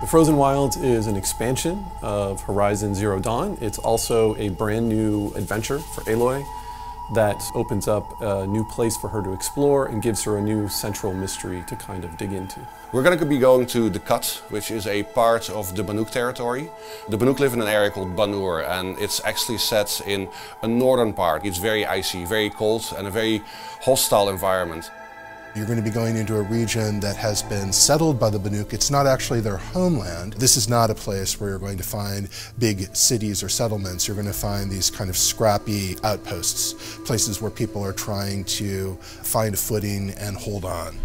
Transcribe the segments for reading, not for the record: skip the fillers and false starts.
The Frozen Wilds is an expansion of Horizon Zero Dawn. It's also a brand new adventure for Aloy that opens up a new place for her to explore and gives her a new central mystery to kind of dig into. We're going to be going to the Cut, which is a part of the Banuk territory. The Banuk live in an area called Banur, and it's actually set in a northern part. It's very icy, very cold, and a very hostile environment. You're going to be going into a region that has been settled by the Banuk. It's not actually their homeland. This is not a place where you're going to find big cities or settlements. You're going to find these kind of scrappy outposts, places where people are trying to find a footing and hold on.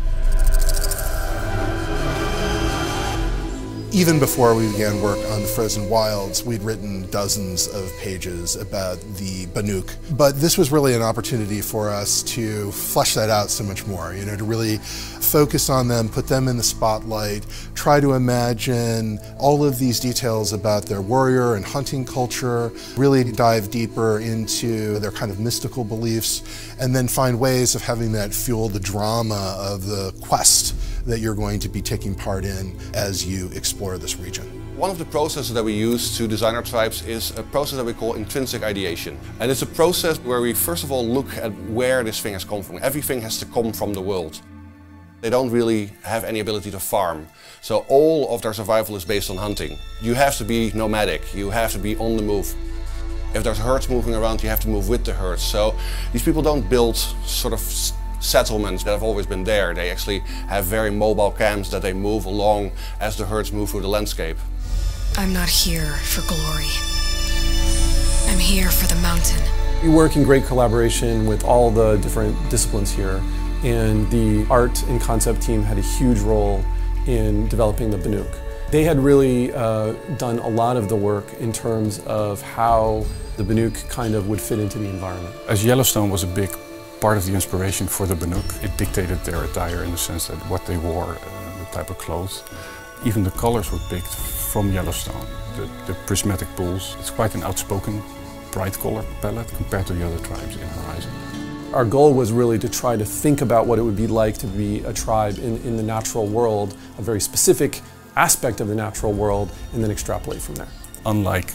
Even before we began work on the Frozen Wilds, we'd written dozens of pages about the Banuk. But this was really an opportunity for us to flesh that out so much more, to really focus on them, put them in the spotlight, try to imagine all of these details about their warrior and hunting culture, really dive deeper into their kind of mystical beliefs, and then find ways of having that fuel the drama of the quest that you're going to be taking part in as you explore this region. One of the processes that we use to design our tribes is a process that we call intrinsic ideation. And it's a process where we first of all look at where this thing has come from. Everything has to come from the world. They don't really have any ability to farm. So all of their survival is based on hunting. You have to be nomadic, you have to be on the move. If there's herds moving around, you have to move with the herds. So these people don't build sort of settlements that have always been there. They actually have very mobile camps that they move along as the herds move through the landscape. I'm not here for glory. I'm here for the mountain. We work in great collaboration with all the different disciplines here, and the art and concept team had a huge role in developing the Banuk. They had really done a lot of the work in terms of how the Banuk kind of would fit into the environment. As Yellowstone was a big part of the inspiration for the Banuk, it dictated their attire in the sense that what they wore, the type of clothes. Even the colors were picked from Yellowstone. The prismatic pools, it's quite an outspoken, bright color palette compared to the other tribes in Horizon. Our goal was really to try to think about what it would be like to be a tribe in the natural world, a very specific aspect of the natural world, and then extrapolate from there. Unlike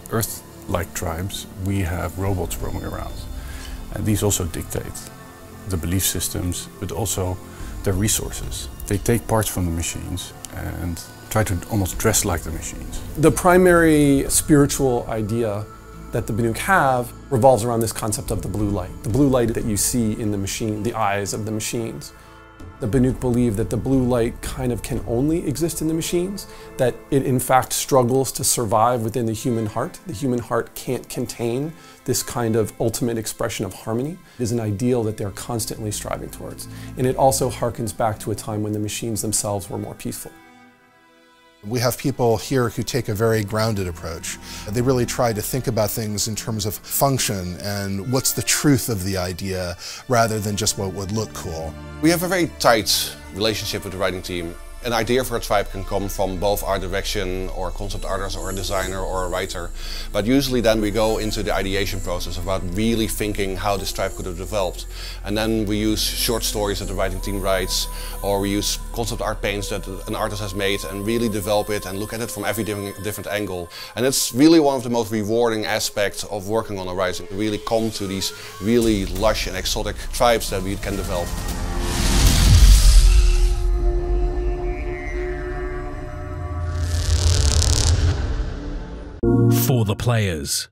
Earth-like tribes, we have robots roaming around. And these also dictate the belief systems, but also their resources. They take parts from the machines and try to almost dress like the machines. The primary spiritual idea that the Banuk have revolves around this concept of the blue light. The blue light that you see in the machine, the eyes of the machines. The Banuk believe that the blue light kind of can only exist in the machines, that it in fact struggles to survive within the human heart. The human heart can't contain this kind of ultimate expression of harmony. It is an ideal that they're constantly striving towards. And it also harkens back to a time when the machines themselves were more peaceful. We have people here who take a very grounded approach. They really try to think about things in terms of function and what's the truth of the idea rather than just what would look cool. We have a very tight relationship with the writing team. An idea for a tribe can come from both art direction or concept artist or a designer or a writer. But usually then we go into the ideation process about really thinking how this tribe could have developed. And then we use short stories that the writing team writes, or we use concept art paints that an artist has made and really develop it and look at it from every different angle. And it's really one of the most rewarding aspects of working on Horizon. We really come to these really lush and exotic tribes that we can develop. For the players.